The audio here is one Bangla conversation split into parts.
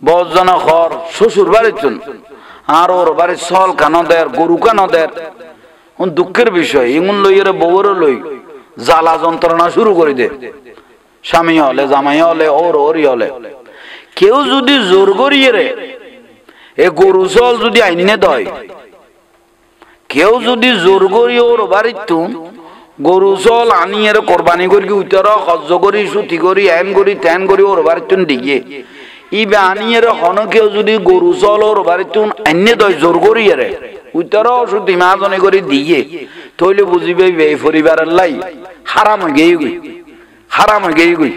বজনা খর শ্বশুর বাড়িতুন আর ওর বাড়ির সল কানদের গরু কানদের দুঃখের বিষয় এমন লইয়ের বউরও লই জ্বালা যন্ত্রণা শুরু করে দে স্বামী হলে জামাই হলে ওর ওরই হলে কেউ যদি জোর করিয়ে রে এ গরু চল যদি আইনে দয় কেউ যদি জোর করি ওর বাড়িতুন গরু চল আনিয়ে কোরবানি করি উত্তর সহ্য করি সুতি করি এন করি তেন করি ওর বাড়িতুন ডিগে ইবে আনিয়ে হন কেউ যদি গরু চল ওর বাড়িতুন আইনে দয় জোর করিয়ে রে উত্তর সুতি মাজনে করে দিয়ে তৈলে বুঝিবে এই পরিবারের লাই হারাম গেই গই হারাম গেই গই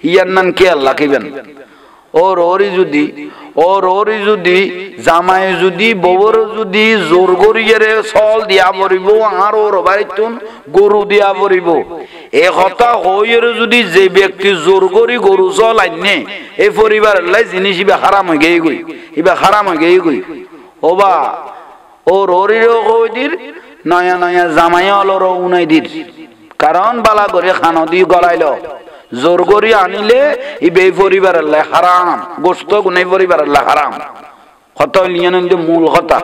ইয়ার নাম কে আল্লাহ কিবেন ওর ওরি যদি জামাই যদি বউর যদি জোর করিয়ে চল দিয়া পড়িব আর ওর বাড়িতুন গরু দিয়া পড়িব এ কথা হইয়ের যদি যে ব্যক্তি জোর করি গরু চল আইনে এই পরিবারের লাই জিনিস ইবে হারাম হয়ে গেই গই ইবে হারাম হয়ে গেই গই ওবা ওর ওরিরও কইদির নয়া নয়া জামাই অলর উনাই দির কারণ বালা করে খানো দি গলাইল জোর করি আনিলে ইবে পরিবারের লাই হারাম গোস্ত গুনাই পরিবারের লাই হারাম কথা লিয়ান মূল কথা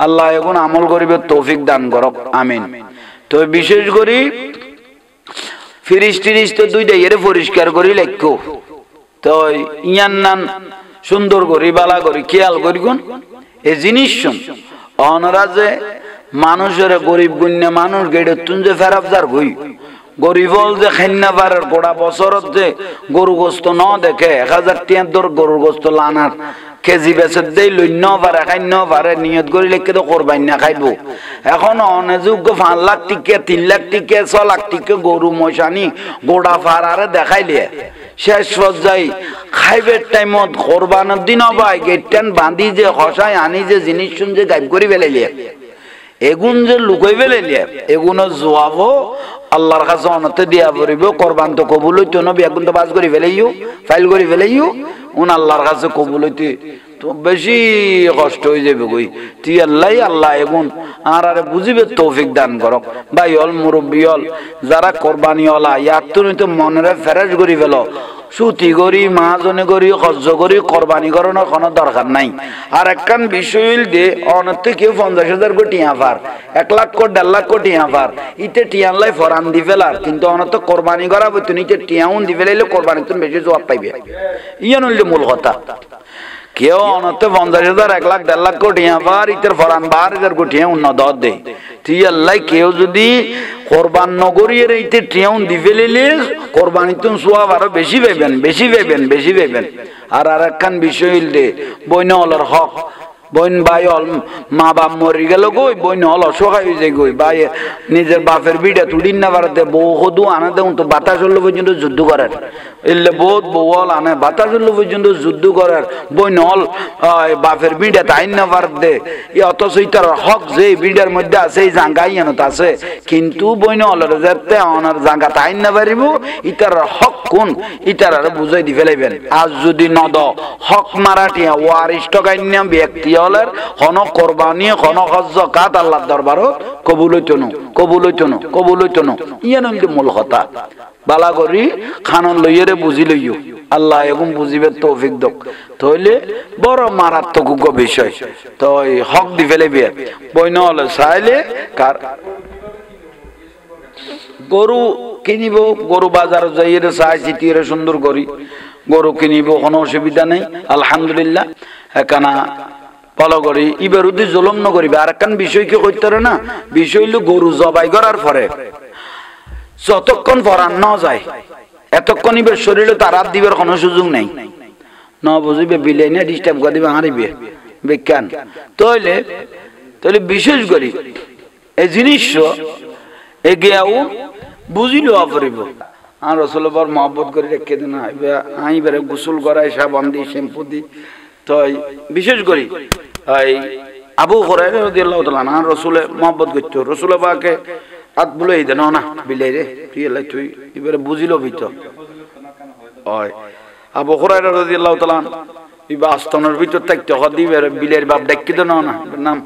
আল্লাহ এখন আমল করিবে তৌফিক দান করক আমিন তো বিশেষ করি ফিরিস টিরিস তো দুইটা এর পরিষ্কার করি লেখো তো ইয়ান নান সুন্দর করি বালা করি খেয়াল করি কোন এই জিনিস শুন অনরাজে মানুষের গরিব গুণ্য মানুষ গেড়ে তুন যে ফেরাফজার হই গরিব যে খান্না পারের গোড়া বছরত যে গরু গোস্ত ন দেখে 1000 টাকার দর গরুর গোস্ত লানার কেজি বেচে দেই লইন্য পারে খাইন্য পারে নিয়ত করি লেখকে তো করবাই না খাইব এখন অনেযোগ্য 5 লাখ টিকে 3 লাখ টিকে 6 লাখ টিকে গরু মশানি গোড়া ফারারে দেখাইলে শেষ পর্যায়ে খাইবের টাইমত কোরবানের দিন ভাই গেটটান বাঁধি যে হসায় আনি যে জিনিস শুন যে গাইব করি ফেলাইলে এগুন যে লুকাই ফেলাইলে এগুনো জোয়াবো আল্লাহর কাছে অনতে দিয়া পড়িব কোরবান তো কবুল হইতো না বেগুন তো বাজ করি ফেলাইও ফাইল করি ফেলাইও উন আল্লাহর কাছে কবুল হইতে তো বেশি কষ্ট হয়ে যাবে কই তুই আল্লাহ এগুন আর আরে বুঝিবে তৌফিক দান করক ভাই হল মুরব্বী হল যারা কোরবানি হলা ইয়ার তো মনের ফেরেশ করি ফেলো সুতি করি মাহাজনে করি খরচ করি কোরবানি করানোর কোনো দরকার নাই আর একখান বিষয় হইল দে অনতে কেউ 50,000 কোটি আফার 1 লাখ কোটি 1.5 লাখ কোটি আফার ইতে টিয়ান লাই ফরান দি ফেলার কিন্তু অনত কোরবানি করা বইতো নিতে টিয়াউন দি ফেলাইলে কোরবানি তুমি বেশি জবাব পাইবে ইয়ান হইল মূল কথা কেউ অনতে 50,000 1 লাখ 1.5 লাখ কোটি আফার ইতের ফরান 12,000 কোটি উন্ন দর দে তুই আল্লাহ কেউ যদি কোরবান নগরীর ইতে টিয়াউন দি ফেলাইলে কোরবানি তুমি সোয়াব আরো বেশি পাইবেন আর একখান বিষয় হইল দে বইন হলর হক বইন ভাই হল মা বাপ মরি গেল গই বইন হল অসহায় হয়ে যায় গই ভাই নিজের বাপের বিড়া তুলিন না পারতে বউ হদু আনে দেন তো বাতাস হল পর্যন্ত যুদ্ধ করার এলে বহুত বউ হল আনে বাতাস হল পর্যন্ত যুদ্ধ করার বইন হল বাপের বিড়া তাইন না পারতে অথচ ইতার হক যে বিড়ার মধ্যে আছে এই জাঙ্গা ইয়ানত আছে কিন্তু বইন হলের যাতে অনার জাঙ্গা তাইন না পারিব ইতার হক কোন ইতার আর বুঝাই দি ফেলাইবেন আজ যদি নদ হক মারাটিয়া ওয়ারিশ টকাইন্য ব্যক্তি হলের হন কোরবানি হন হজ্জ কাত আল্লাহর দরবারত কবুল হইতো না ইয়ান হইল মূল কথা বালা করি খানন লইয়েরে বুঝি লইও আল্লাহ এখন বুঝিবে তৌফিক দক তাহলে বড় মারাত্মক বিষয় তো হক দি ফেলেবে বইন হলে চাইলে কার গরু কিনিব গরু বাজার যাইয়ে চাই চিটিয়ে সুন্দর করি গরু কিনিব কোনো অসুবিধা নেই আলহামদুলিল্লাহ একানা ফলো করি ইবার উদ্দি জুলুম ন করিবে আর একখান বিষয় কি করতে পারে না বিষয় হইল গরু জবাই করার পরে যতক্ষণ ফরান ন যায় এতক্ষণ ইবার শরীরে তার হাত দিবার কোনো সুযোগ নেই ন বুঝিবে বিলে না ডিস্টার্ব করে দিবে হারিবে বিজ্ঞান তাহলে বিশেষ করি এই জিনিস এগিয়াও বুঝিল অপরিব আর রসুলবার মহব্বত করে রেখে দিন আইবারে গোসল করাই সাবান দি শ্যাম্পু দি তো বিশেষ করি আবু হুরায়রা রাদিয়াল্লাহু তাআলা আনহু রাসূলে মহব্বত করতে রাসূল পাকে হাত বুলাই দেন না বিলাই রে তুই লাই তুই এবারে বুঝিলো ভিত ওই আবু হুরায়রা রাদিয়াল্লাহু তাআলা ইবা আস্তানার ভিতর থাকতে হদিবে বিলের বাপ ডাকি দেন না নাম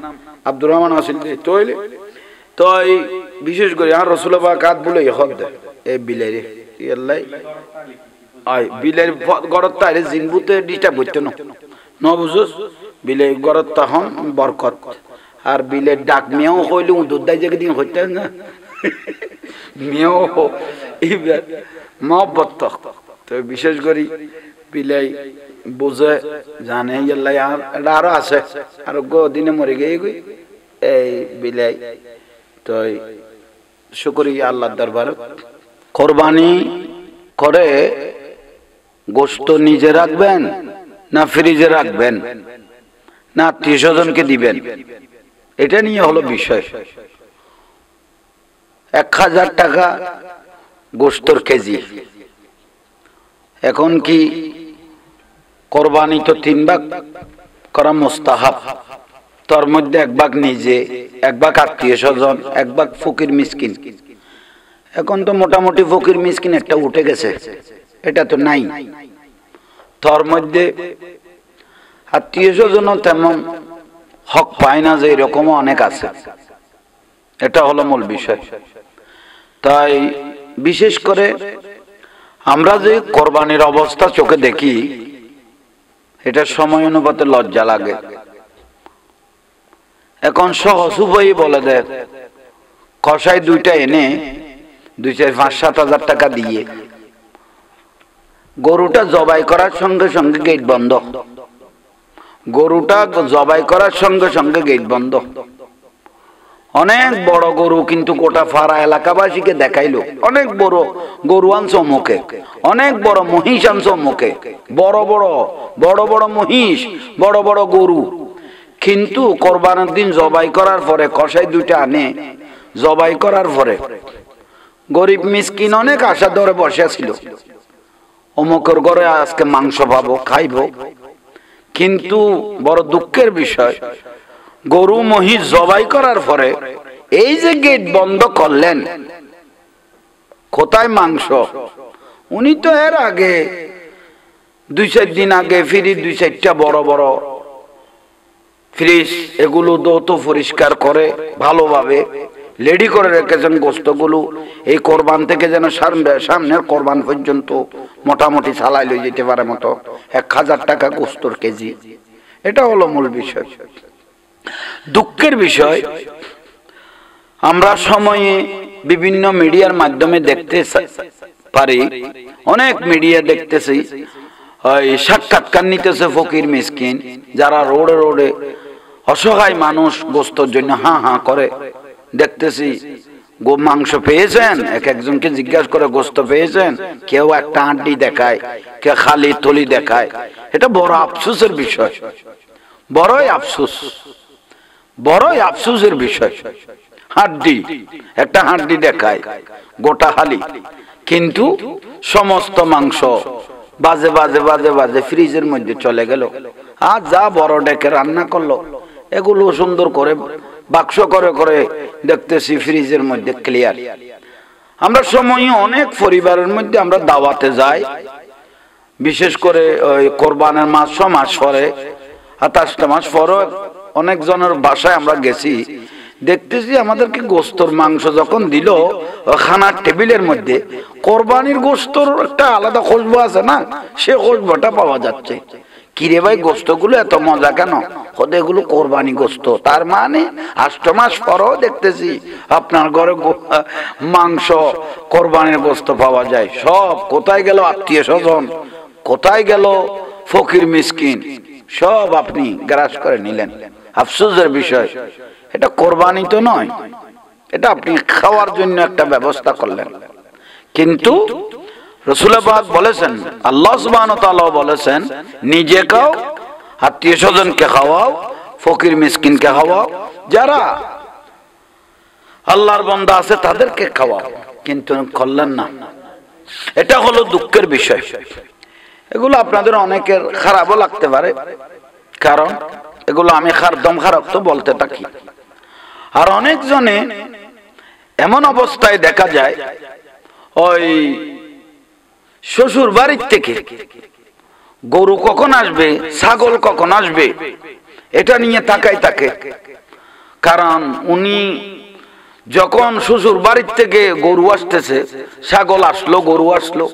আব্দুর রহমান আসিল তোইলে তো বিশেষ করে আর রাসূল পাক হাত বুলাই হদ দে এই বিলাই রে তুই লাই আই বিলের গড়ত তাইরে জিনবুতে ডিস্টার্ব করতে না ন বুঝুস বিলে গরত তখন বরকত আর বিলে ডাক মেয়েও হইলে দুধ দাই যে দিন হইতে না মেয়েও এইবার মহব্বত তো বিশেষ করি বিলাই বুঝে জানে আর এটা আরো আছে আরো দিনে মরে গিয়ে গই এই বিলাই তো শুকরিয়া আল্লাহর দরবারে কোরবানি করে গোশত নিজে রাখবেন না ফ্রিজে রাখবেন না আত্মীয় স্বজনকে দিবেন, এটা নিয়ে হলো বিষয়। 1000 টাকা গোশতর কেজি। এখন কি কোরবানি তো 3 ভাগ করা মুস্তাহাব, তার মধ্যে 1 ভাগ নিজে, 1 ভাগ আত্মীয় স্বজন, 1 ভাগ ফকির মিসকিন। এখন তো মোটামুটি ফকির মিসকিন একটা উঠে গেছে, এটা তো নাই। তার মধ্যে আত্মীয় স্বজনও তেমন হক পায় না যে এরকম অনেক আছে, এটা হলো মূল বিষয়। তাই বিশেষ করে আমরা যে কোরবানির অবস্থা চোখে দেখি, এটা সময় অনুপাতে লজ্জা লাগে। এখন সহজ উপায় বলে দেয়, কষাই 2টা এনে 2-4-5-7 হাজার টাকা দিয়ে গরুটা জবাই করার সঙ্গে সঙ্গে গেট বন্ধ, গরুটা জবাই করার সঙ্গে সঙ্গে গেট বন্ধ। অনেক বড় গরু কিন্তু গোটা ফাড়া এলাকাবাসীকে দেখাইলো, অনেক বড় গরু আনছো মুখে, অনেক বড় মহিষ আনছো মুখে, বড় বড় মহিষ, বড় বড় গরু। কিন্তু কোরবানির দিন জবাই করার পরে কষাই 2টা আনে, জবাই করার পরে গরিব মিসকিন অনেক আশা ধরে বসে ছিল, অমুকের ঘরে আজকে মাংস পাবো, খাইবো। কিন্তু বড় দুঃখের বিষয়, গরু মহিষ জবাই করার পরে এই যে গেট বন্ধ করলেন, কোথায় মাংস? উনি তো এর আগে 2-4 দিন আগে ফ্রিজ 2-4টা বড় বড় ফ্রিজ, এগুলো তো পরিষ্কার করে ভালোভাবে রেডি করে রেখেছেন গোস্তগুলো, এই কোরবান থেকে যেন সামনের কোরবান পর্যন্ত মোটামুটি চালাই লই যেতে পারে মতো 1000 টাকা গোস্তর কেজি। এটা হলো মূল বিষয়। দুঃখের বিষয়, আমরা সময়ে বিভিন্ন মিডিয়ার মাধ্যমে দেখতে পারি, অনেক মিডিয়া দেখতেছি সাক্ষাৎকার নিতেছে ফকির মিসকিন, যারা রোডে রোডে অসহায় মানুষ গোস্তর জন্য হাঁ হাঁ করে। দেখতেছি মাংস পেয়েছেন, একজনকে জিজ্ঞাসা করে গোস্ত পেয়েছেন, কেউ একটা হাড্ডি দেখায়, কেউ খালি থলি দেখায়। এটা বড় আফসোসের বিষয়, বড়ই আফসোসের বিষয়। হাড্ডি, একটা হাড্ডি দেখায় গোটা হালি, কিন্তু সমস্ত মাংস বাজে বাজে বাজে বাজে ফ্রিজের মধ্যে চলে গেল। আর যা বড় ডেকে রান্না করলো, এগুলো সুন্দর করে বাক্স করে করে দেখতেছি ফ্রিজের মধ্যে ক্লিয়ার। আমরা সময় অনেক পরিবারের মধ্যে আমরা দাওয়াতে যাই, বিশেষ করে ওই কোরবানের মাস 6 মাস পরে, 28টা মাস পরে অনেক জনের বাসায় আমরা গেছি, দেখতেছি আমাদেরকে গোস্তর মাংস যখন দিল খানার টেবিলের মধ্যে, কোরবানির গোস্তর একটা আলাদা খুশবু আছে না, সে খুশবুটা পাওয়া যাচ্ছে। কিরে ভাই, গোস্তগুলো এত মজা কেন? এগুলো কোরবানি গোস্ত। তার মানে 8 মাস পরেও দেখতেছি আপনার ঘরে মাংস কোরবানির গোস্ত পাওয়া যায়। সব কোথায় গেল আত্মীয় স্বজন, কোথায় গেল ফকির মিসকিন, সব আপনি গ্রাস করে নিলেন। আফসোসের বিষয়, এটা কোরবানি তো নয়, এটা আপনি খাওয়ার জন্য একটা ব্যবস্থা করলেন। কিন্তু রাসূল পাক বলেছেন, আল্লাহ সুবহানাহু ওয়া তাআলা বলেছেন, নিজে খাও, আত্মীয় স্বজনকে খাওয়াও, ফকির মিসকিনকে খাওয়াও, যারা আল্লাহর বান্দা আছে তাদেরকে খাওয়াও, কিন্তু করলেন না। এটা হলো দুঃখের বিষয়। এগুলো আপনাদের অনেকের খারাপও লাগতে পারে, কারণ এগুলো আমি দম খারাপ তো বলতে থাকি। আর অনেকজনে এমন অবস্থায় দেখা যায়, ওই শ্বশুর বাড়ির থেকে গরু কখন আসবে, ছাগল কখন আসবে, এটা নিয়ে তাকাই থাকে। কারণ উনি যখন শ্বশুর বাড়ির থেকে গরু আসতেছে, ছাগল আসলো, গরু আসলো,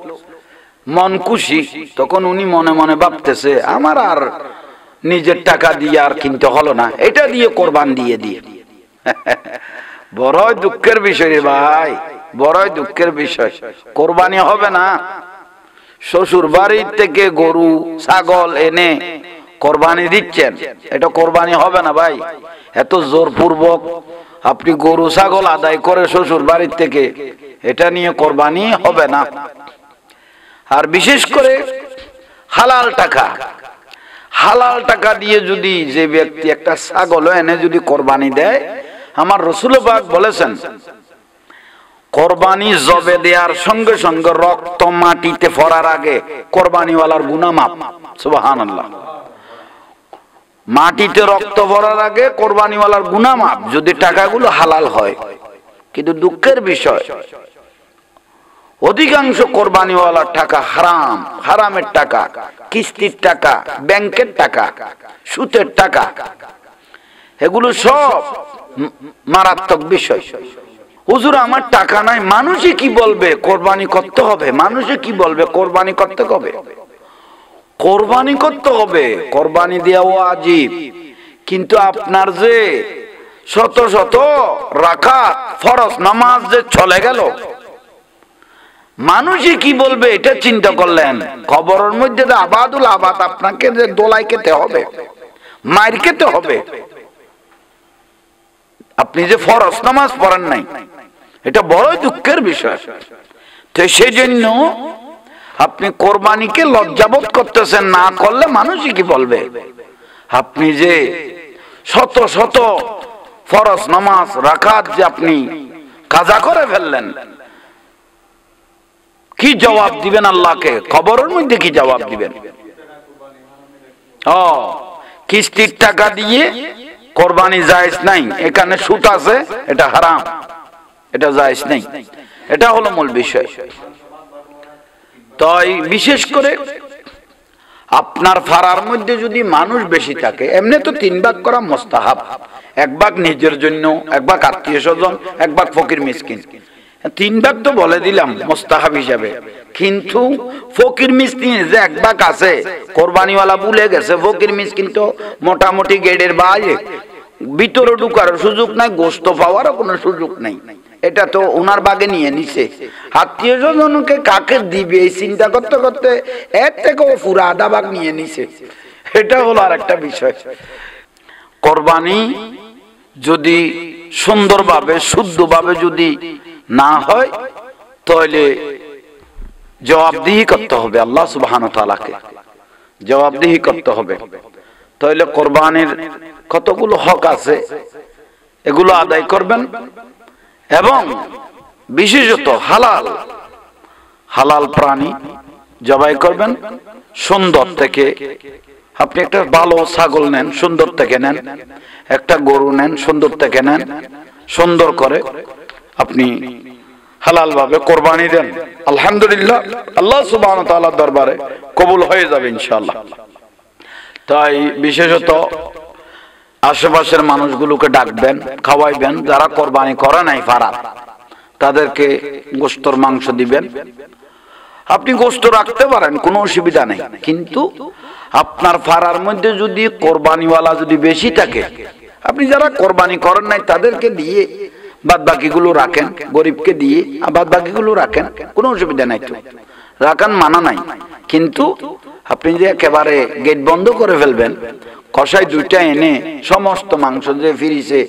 মন খুশি, তখন উনি মনে মনে ভাবতেছে আমার আর নিজের টাকা দিয়ে আর কিনতে হলো না, এটা দিয়ে কোরবান দিয়ে দিয়ে। বড়ই দুঃখের বিষয় রে ভাই, বড়ই দুঃখের বিষয়। কোরবানি হবে না, শ্বশুর বাড়ির থেকে গরু ছাগল এনে কোরবানি দিচ্ছেন, এটা কোরবানি হবে না ভাই। এত জোরপূর্বক আপনি গরু ছাগল আদায় করে শ্বশুর বাড়ির থেকে, এটা নিয়ে কোরবানি হবে না। আর বিশেষ করে হালাল টাকা, হালাল টাকা দিয়ে যদি যে ব্যক্তি একটা ছাগল এনে যদি কোরবানি দেয়, আমার রাসূল পাক বলেছেন কোরবানি জবে দেওয়ার সঙ্গে সঙ্গে রক্ত মাটিতে পড়ার আগে কোরবানিওয়ালার গুনাহ মাফ। সুবহানাল্লাহ। মাটিতে রক্ত পড়ার আগে কোরবানিওয়ালার গুনাহ মাফ, যদি টাকাগুলো হালাল হয়। কিন্তু দুঃখের বিষয় অধিকাংশ কোরবানিওয়ালার টাকা হারাম, হারামের টাকা, কিস্তির টাকা, ব্যাংকের টাকা, সুদের টাকা, এগুলো সব মারাত্মক বিষয়। হুজুর আমার টাকা নাই, মানুষে কি বলবে, কোরবানি করতে হবে, মানুষে কি বলবে, কোরবানি করতে হবে, কোরবানি করতে হবে, কোরবানি দেওয়া ওয়াজিব। কিন্তু আপনার যে শত শত রাকাত ফরজ নামাজ যে চলে গেল, মানুষে কি বলবে এটা চিন্তা করলেন। কবরের মধ্যে যে আবাদুল আবাদ আপনাকে যে দোলাই খেতে হবে, মার খেতে হবে, আপনি যে ফরজ নামাজ পড়েন নাই, এটা বড় দুঃখের বিষয়। তো সেই জন্য আপনি কোরবানিকে লজ্জাবোধ করতেছেন, না করলে মানুষই কি বলবে। আপনি যে শত শত ফরজ নামাজ রাকাত যে আপনি কাজা করে ফেললেন, কি জবাব দিবেন আল্লাহকে? কবরের মধ্যে কি জবাব দিবেন? কিস্তির টাকা দিয়ে কোরবানি জায়েজ নাই, এখানে সুদ আছে, এটা হারাম, এটা জায়েজ নাই। এটা হলো মূল বিষয়। তাই বিশেষ করে আপনার ফারার মধ্যে যদি মানুষ বেশি থাকে, এমনি তো 3 ভাগ করা মুস্তাহাব, 1 ভাগ নিজের জন্য, 1 ভাগ আত্মীয় স্বজন, 1 ভাগ ফকির মিসকিন। 3 ভাগ তো বলে দিলাম মুস্তাহাব হিসাবে। কিন্তু ফকির মিসকিন যে 1 ভাগ আছে, কোরবানিওয়ালা ভুলে গেছে, ফকির মিসকিন তো মোটামুটি গেটের বাইরে, ভিতরে ঢুকার সুযোগ নাই, গোশত পাওয়ারও কোনো সুযোগ নাই। এটা তো ওনার বাগে নিয়ে নিছে। আত্মীয় স্বজনকে কাকে দিবে এই চিন্তা করতে করতে এর থেকেও পুরো আধা ভাগ নিয়ে নিছে। এটা হলো আর একটা বিষয়। কোরবানি যদি সুন্দরভাবে শুদ্ধভাবে যদি না হয়, তাহলে জবাবদিহি করতে হবে আল্লাহ সুবহানাহু ওয়া তাআলাকে, জবাবদিহি করতে হবে। তাহলে কোরবানির কতগুলো হক আছে, এগুলো আদায় করবেন। এবং বিশেষত হালাল হালাল প্রাণী জবাই করবেন। সুন্দর থেকে আপনি একটা ভালো ছাগল নেন, সুন্দর থেকে নেন, একটা গরু নেন, সুন্দর থেকে নেন, সুন্দর করে আপনি হালাল ভাবে কোরবানি দেন। আলহামদুলিল্লাহ, আল্লাহ সুবহানাহু ওয়া তাআলার দরবারে কবুল হয়ে যাবে ইনশাআল্লাহ। তাই বিশেষত আশেপাশের মানুষগুলোকে ডাকবেন, খাওয়াইবেন, যারা কোরবানি করে নাই ফারাত, তাদেরকে গোশতর মাংস দিবেন। আপনি গোশত রাখতে পারেন, কোনো অসুবিধা নেই। কিন্তু আপনার ফারার মধ্যে যদি কোরবানিওয়ালা যদি বেশি থাকে, আপনি যারা কোরবানি করেন নাই তাদেরকে দিয়ে বাদ বাকিগুলো রাখেন, গরিবকে দিয়ে বাদ বাকিগুলো রাখেন, কোনো অসুবিধা নাই। তো রাখান মানা নাই। কিন্তু আপনি যে একেবারে গেট বন্ধ করে ফেলবেন, কষাই 2টা এনে সমস্ত মাংস যে ফ্রিজে,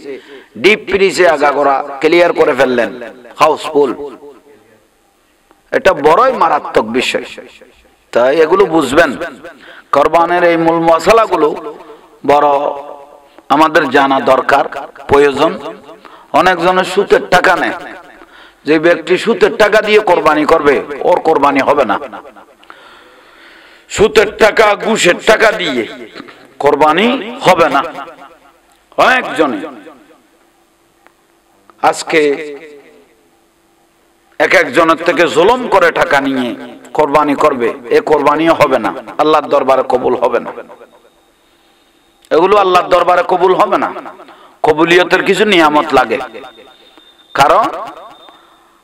ডিপ ফ্রিজে আগাগোড়া ক্লিয়ার করে ফেললেন, হাউসফুল, এটা বড়ই মারাত্মক বিষয়। তাই এগুলো বুঝবেন। কোরবানের এই মূল মশলাগুলো বড় আমাদের জানা দরকার, প্রয়োজন। অনেকজনের সুদের টাকা নেয়, যে ব্যক্তি সুদের টাকা দিয়ে কোরবানি করবে, ওর কোরবানি হবে না। সুদের টাকা, ঘুষের টাকা দিয়ে কোরবানি হবে না। অনেকজনে আজকে এক একজনের থেকে জুলুম করে টাকা নিয়ে কোরবানি করবে, এ কোরবানিও হবে না, আল্লাহর দরবারে কবুল হবে না। এগুলো আল্লাহর দরবারে কবুল হবে না। কবুলিয়তের কিছু নিয়ামত লাগে, কারণ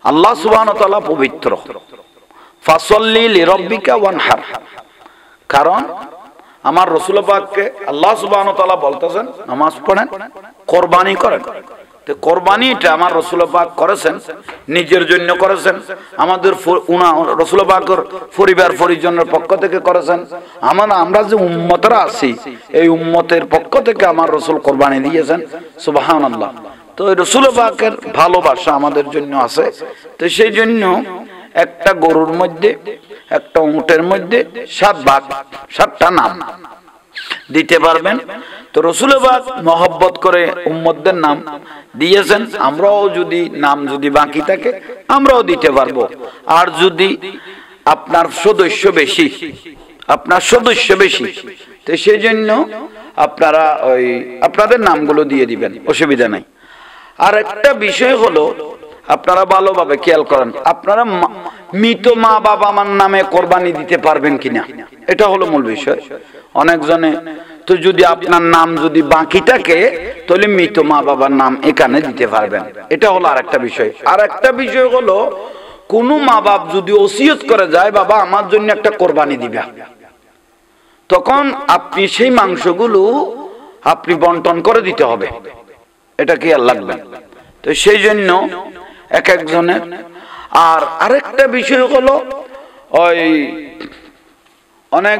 আল্লাহ সুবহানাহু ওয়া তাআলা পবিত্র। ফাসাল্লি লিরাব্বিকা ওয়ানহার, কারণ আমার রাসূল পাককে আল্লাহ সুবহানাহু ওয়া তাআলা বলতেছেন নামাজ পড়েন, কুরবানি করেন। তো কুরবানিটা আমার রাসূল পাক করেছেন, নিজের জন্য করেছেন, আমাদের রাসূল পাকের পরিবার পরিজনের পক্ষ থেকে করেছেন, আমরা যে উম্মতরা আছি এই উম্মতের পক্ষ থেকে আমার রাসূল কুরবানি দিয়েছেন। সুবহানাল্লাহ। তো রাসূল পাকের ভালোবাসা আমাদের জন্য আছে। তো সেই জন্য একটা গরুর মধ্যে, একটা উটের মধ্যে 7 ভাগ, 7টা নাম দিতে পারবেন। তো রাসূল পাক মহব্বত করে উম্মতদের নাম দিয়েছেন, আমরাও যদি নাম যদি বাকি থাকে আমরাও দিতে পারবো। আর যদি আপনার সদস্য বেশি, তো সেই জন্য আপনারা ওই আপনাদের নামগুলো দিয়ে দিবেন, অসুবিধা নাই। আর একটা বিষয় হলো আপনারা ভালোভাবে খেয়াল করেন, আপনারা মৃত মা বাবা আমার নামে কোরবানি দিতে পারবেন কিনা, এটা হলো মূল বিষয়। অনেকজনে তো যদি আপনার নাম যদি বাকি থাকে তাহলে মৃত মা বাবার নাম এখানে দিতে পারবেন, এটা হলো আরেকটা বিষয়। আর একটা বিষয় হলো কোন মা বাপ যদি ওসিয়ত করে যায় বাবা আমার জন্য একটা কোরবানি দিবা, তখন আপনি সেই মাংসগুলো আপনি বন্টন করে দিতে হবে, এটা খেয়াল রাখবেন। তো সেই জন্য এক একজনের। আর আরেকটা বিষয় হলো ওই অনেক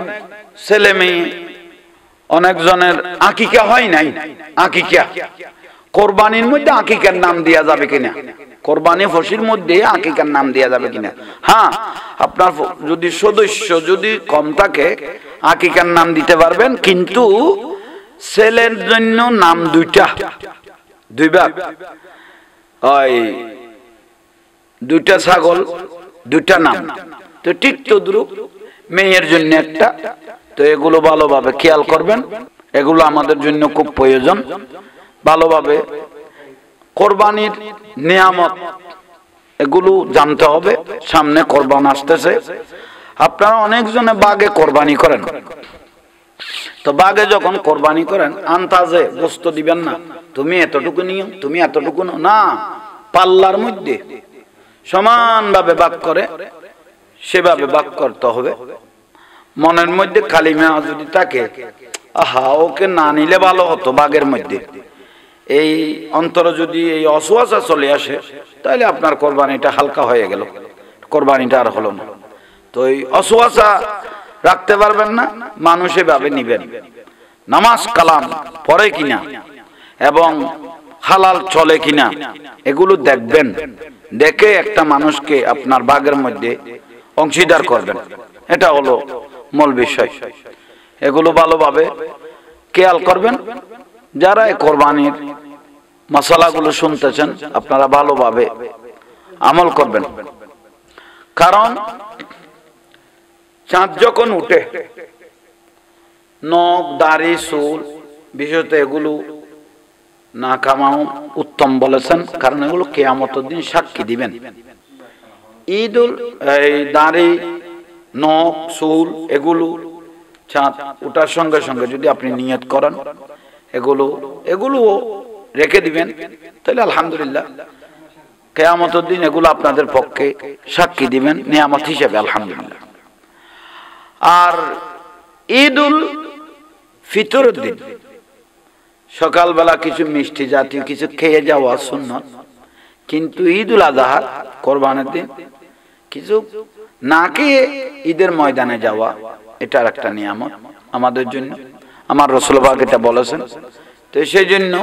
ছেলে মেয়ে অনেকজনের আকিকা হয় নাই, আকিকা কোরবানির মধ্যে আকিকার নাম দেয়া যাবে কিনা, কোরবানি ফসির মধ্যে আকিকার নাম দেয়া যাবে কিনা। হ্যাঁ, আপনার যদি সদস্য যদি কম থাকে আকিকার নাম দিতে পারবেন, কিন্তু ছেলের জন্য নাম দুই ভাগ, ওই 2টা ছাগল 2টা নাম। তো ঠিক তদ্রুপ মেয়ের জন্য একটা। তো এগুলো ভালোভাবে খেয়াল করবেন, এগুলো আমাদের জন্য খুব প্রয়োজন। ভালোভাবে কোরবানির নিয়ামত এগুলো জানতে হবে, সামনে কোরবান আসতেছে। আপনারা অনেকজনে বাগে কোরবানি করেন, তো বাগে যখন কোরবানি করেন আন্তাজে গোশত দিবেন না, তুমি এতটুকু নিও, তুমি এতটুকু না, পাল্লার মধ্যে সমানভাবে ভাগ করে সেভাবে ভাগ করতে হবে। মনের মধ্যে কালিমা যদি থাকে আহা ওকে না নিলে ভালো হতো বাগের মধ্যে, এই অন্তর যদি এই অসুয়াশা চলে আসে তাহলে আপনার কোরবানিটা হালকা হয়ে গেল, কোরবানিটা আর হলো না। তো এই অসুয়াশা রাখতে পারবেন না, মানুষ এভাবে নিবেন, নামাজ কালাম পড়ে কিনা এবং হালাল চলে কিনা এগুলো দেখবেন, দেখে একটা মানুষকে আপনার বাগের মধ্যে অংশীদার করবেন, এটা হলো মূল বিষয়। এগুলো ভালোভাবে খেয়াল করবেন। যারা এই কোরবানির মশালাগুলো শুনতেছেন আপনারা ভালোভাবে আমল করবেন, কারণ চাঁদ যখন উঠে নখ দাড়ি চুল বিশেষত এগুলো না কামাও উত্তম বলেছেন, কারণ এগুলো কিয়ামতের দিন সাক্ষী দিবেন। এই দাড়ি নখ চুল এগুলো চাঁদ ওঠার সঙ্গে সঙ্গে যদি আপনি নিয়ত করেন এগুলো রেখে দিবেন, তাহলে আলহামদুলিল্লাহ কিয়ামতের দিন এগুলো আপনাদের পক্ষে সাক্ষী দিবেন নিয়ামত হিসেবে, আলহামদুলিল্লাহ। আর ঈদুল ফিতরের দিন সকালবেলা কিছু মিষ্টি জাতীয় কিছু খেয়ে যাওয়া সুন্নত, কিন্তু ঈদুল আযহা কোরবানির দিন কিছু না খেয়ে ঈদের ময়দানে যাওয়া এটা একটা নিয়ামত আমাদের জন্য, আমার রাসূল পাক এটা বলেছেন। তো সেই জন্য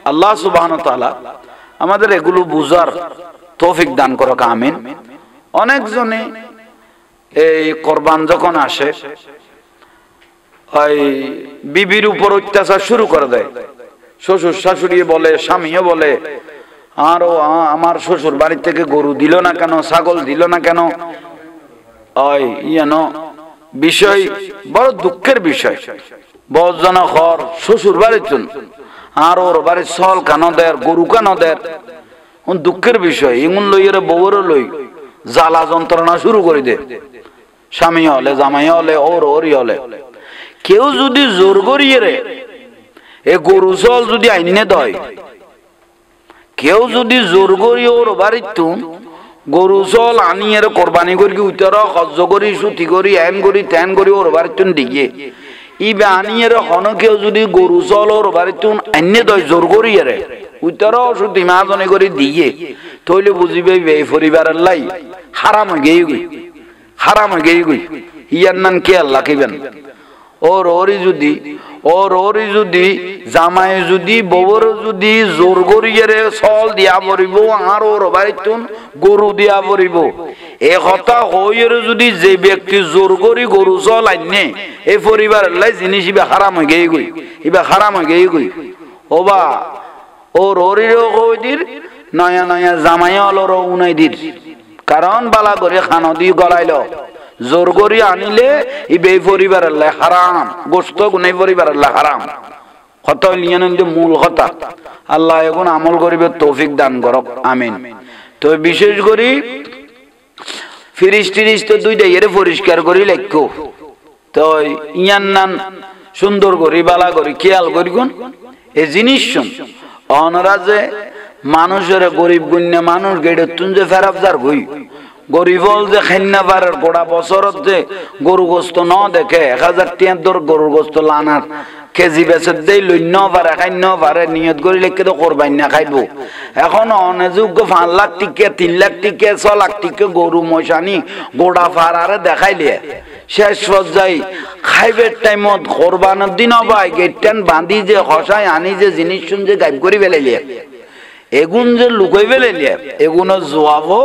আল্লাহ সুবহানাহু ওয়া তাআলা আমাদের এগুলো বুঝার তৌফিক দান করুক, আমিন। অনেকজনে এই কোরবান যখন আসে ওই বিবির উপর অত্যাচার শুরু করে দেয়, শ্বশুর শাশুড়ি বলে, স্বামীও বলে, আরো আমার শ্বশুর বাড়ি থেকে গরু দিল না কেন, ছাগল দিল না কেন, ওই বিষয় বড় দুঃখের বিষয়। বড়জন ঘর শ্বশুর বাড়ির জন্য আর ওর বাড়ির সল কেন দেয়, গরু কেন দেয়, দুঃখের বিষয়। এমন লইয়ের বউরও লই জ্বালা যন্ত্রণা শুরু করে দে, স্বামী হলে জামাই হলে ওরই হলে। কেউ যদি জোর করিয়ে রে এ গরু চল যদি আইনে দেয়, কেউ যদি জোর করি ওর বাড়ির গরু চল আনিয়ে কোরবানি করি উত্তর খরচ করি সুতি করি এন করি তেন করি ওর বাড়ির ডিগিয়ে, ইবে আনিয়ে হন কেউ যদি গরু চলর বাড়িতে এনে দয় জোর করিয়ে রে উত্তর শুধু মাঝনে করে দিয়ে তৈলে বুঝিবে এই পরিবারের লাই হারাম গেই গই হারাম গেই গই ইয়ার নাম কে আল্লাহ কিবেন ওর ওরি যদি জামাই যদি বউর যদি জোর করিয়ে রে চল দিয়া পড়িব আর ওর বাড়িতুন গরু দিয়া পড়িব এ কথা হইরে যদি যে ব্যক্তি জোর করি গরু চল আইনে এই পরিবারের লাই জিনিস ইবে হারাম হয়ে গেই গই ইবে হারাম হয়ে গেই গই ওবা ওর ওরিরও কইদির নয়া নয়া জামাই অলর উনাই দির কারণ বালা করে খানো দি গলাইল জোর করি আনিলে ইবে পরিবারের লাই হারাম গোস্ত গুনে পরিবারের লাই হারাম কথা লিয়ান মূল কথা আল্লাহ এখন আমল করিবে তৌফিক দান করক আমিন তো বিশেষ করে ফিরিস টিরিস তো দুইটা এর পরিষ্কার করি লেখো তো ইয়ান নান সুন্দর করি বালা করি খেয়াল করি কোন এই জিনিস শুন অনরাজে মানুষের গরিব গুণ্য মানুষ গেড়ে তুন যে ফেরাফজার গই গরিব যে খান্না পারের গোড়া বছরত যে গরু গোস্ত ন দেখে 1000 গরুর গোস্ত লানার কেজি বেচে দেই লইন পারে খাইন পারে নিয়ত করি লেখে তো করবাই না খাইব এখন অনেযোগ্য 5 লাখ টিকে 3 লাখ টিকে 6 লাখ টিকে গরু মশানি গোড়া ফারারে দেখাইলে শেষ পর্যায়ে খাইবের টাইমত কোরবানের দিন ভাই গেটটান বাঁধি যে হসায় আনি যে জিনিস শুন যে গাইব করি ফেলাইলে এগুন যে লুকাই ফেলাইলে এগুনো জবাবও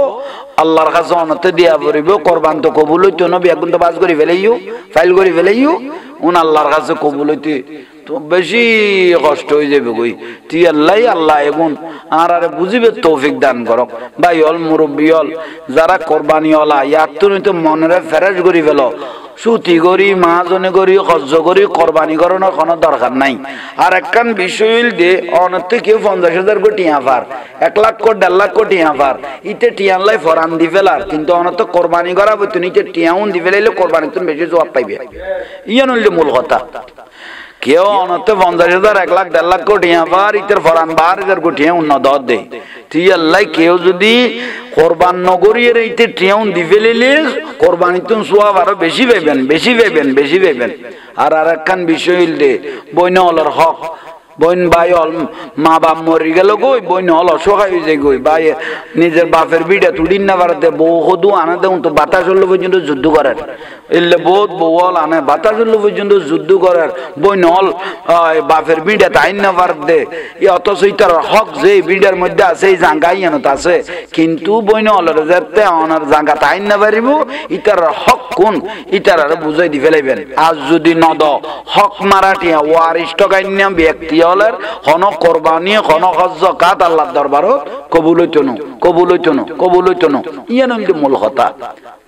আল্লাহর কাছে অনতে দিয়া পড়িব কোরবান তো কবুল হইতো না বেগুন তো বাজ করি ফেলাইও ফাইল করি ফেলাইও উন আল্লাহর কাছে কবুল হইতে তো বেশি কষ্ট হয়ে যাবে কই তুই আল্লাহ এগুন আর আরে বুঝিবে তৌফিক দান করক ভাই হল মুরব্বী হল যারা কোরবানি হলা ইয়ার তো মনের ফেরেশ করি ফেলো সুতি করি মাহাজনে করি খরচ করি কোরবানি করানোর কোনো দরকার নাই আর একখান বিষয় হইল দে অনতে কেউ 50,000 কোটি টিয়া পার 1 লাখ কোটি 1.5 লাখ কোটি টিয়া পার ইতে টিয়ান লাই ফরান দি ফেলার কিন্তু অনত কোরবানি করা বই তুমি ইতে টিয়াউন দি ফেলাইলে কোরবানি তুমি বেশি জবাব পাইবে ইয়ান হইল মূল কথা কেউ অনতে 50,000 1 লাখ 1.5 লাখ কোটি টিয়া পার ইতের ফরান 12,000 কোটি উন্ন দর দে তুই আল্লাহ কেউ যদি কোরবান নগরীর ইতে টিয়াউন দি ফেলাইলে কোরবানি তুমি সোয়াব আরো বেশি পাইবেন আর একখান বিষয় হইল দে বইন হলর হক বইন ভাই হল মা বাপ মরি গেল গই বইন হল অসহায় হয়ে যায় গই ভাই নিজের বাপের বিড়া তুলিন না পারতে বউ হদু আনে দেন তো বাতাস হল পর্যন্ত যুদ্ধ করার এলে বহুত বউ হল আনে বাতাস হল পর্যন্ত যুদ্ধ করার বইন হল বাপের বিড়া তাইন না পারতে অথচ ইতার হক যে বিড়ার মধ্যে আছে এই জাঙ্গাই এনত আছে কিন্তু বইন হলের যাতে অনার জাঙ্গা তাইন না পারিব ইতার হক কোন ইতার আর বুঝাই দি ফেলাইবেন আজ যদি নদ হক মারাটিয়া ওয়ারিশ টকাইন্যা ব্যক্তি হলের হন কোরবানি হন হজ্জ কাত আল্লাহর দরবারও কবুল হইতো না ইয়ান হইল মূল কথা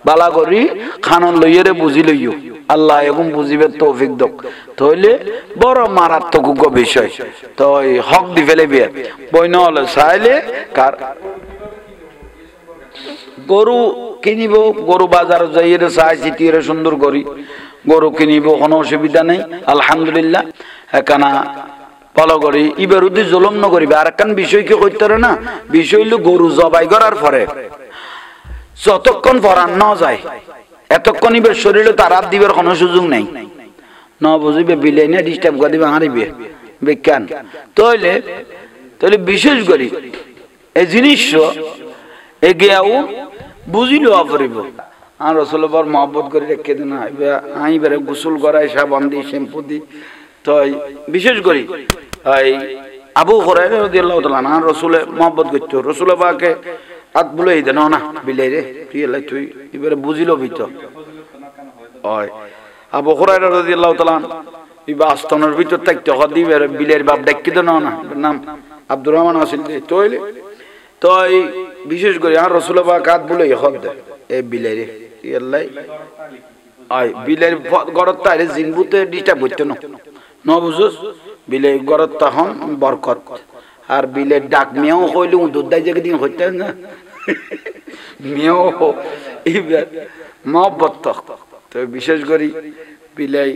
বালা করি খানন লইয়েরে বুঝি লইও আল্লাহ এখন বুঝিবে তৌফিক দক তাহলে বড় মারাত্মক বিষয় তো হক দি ফেলাইবে বইন হলে চাইলে কার গরু কিনিব গরু বাজারে যাইয়ে চাই চিটিয়ে সুন্দর করি গরু কিনিব কোনো অসুবিধা নেই আলহামদুলিল্লাহ এখানা ফলো করি ইবার উদ্দি জুলুম ন করিবে আর একখান বিষয় কি করতে না বিষয় হইল গরু জবাই করার পরে যতক্ষণ ফরান ন যায় এতক্ষণ ইবার শরীরে তার হাত দিবার কোনো সুযোগ নেই ন বুঝিবে বিলাই না ডিস্টার্ব করে দিবে হারিবে বিজ্ঞান তাহলে বিশেষ করি এই জিনিস এগিয়াও বুঝিল অপরিব আর রসুলবার মহব্বত করে রেখে দিন আইবারে গোসল করাই সাবান দি শ্যাম্পু দি তো বিশেষ করি আবু হুরায়রা রাদিয়াল্লাহু তাআলা আনহু রাসূলে মহব্বত করত রাসূল পাকে হাত বুলাই দেন না বিলাই রে তুই এবারে বুঝিল ভিত ওই আবু হুরায়রা রাদিয়াল্লাহু তাআলা এই বাস্তনের ভিতর থাকতে হদিবের বিলের বাপ ডাকি দেন না নাম আব্দুর রহমান আসিল তইলে তো বিশেষ করে আর রাসূল পাক হাত বুলাই হদ দে এই বিলাই রে আল্লাহ আই বিলের গরত তারে জিনবুতে ডিস্টার্ব করতে না ন বুঝুস বিলে গরত তখন বরকত আর বিলের ডাক মেও কইলে দুধ দাই জায়গা দিন হইতে না মেও এইবার মহব্বত তো বিশেষ করে বিলাই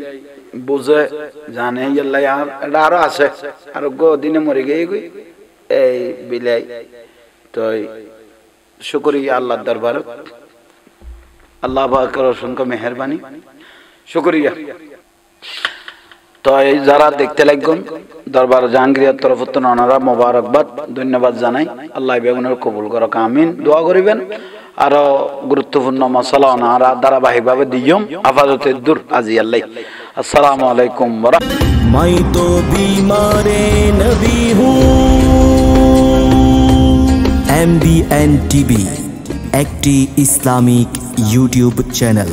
বুঝে জানে আল্লাহ এটা আরো আছে আর গো দিনে মরে গিয়ে গই এই বিলাই তো শুকরিয়া আল্লাহর দরবারে আল্লাহ পাকের অসংখ্য মেহেরবানি শুকরিয়া তো এই যারা দেখতে লাগবেন দরবার জাহাঙ্গীরের তরফ থেকে ওনারা মোবারকবাদ ধন্যবাদ জানাই। আল্লাহ বেগুনের কবুল করক, আমিন। দোয়া করিবেন। আরো গুরুত্বপূর্ণ মশলা ওনারা ধারাবাহিকভাবে দিয়ম আপাতত দূর আজি আল্লাহ। আসসালামু আলাইকুম। मैं तो बीमारे नबी हूँ। MBN TV একটি ইসলামিক ইউটিউব চ্যানেল।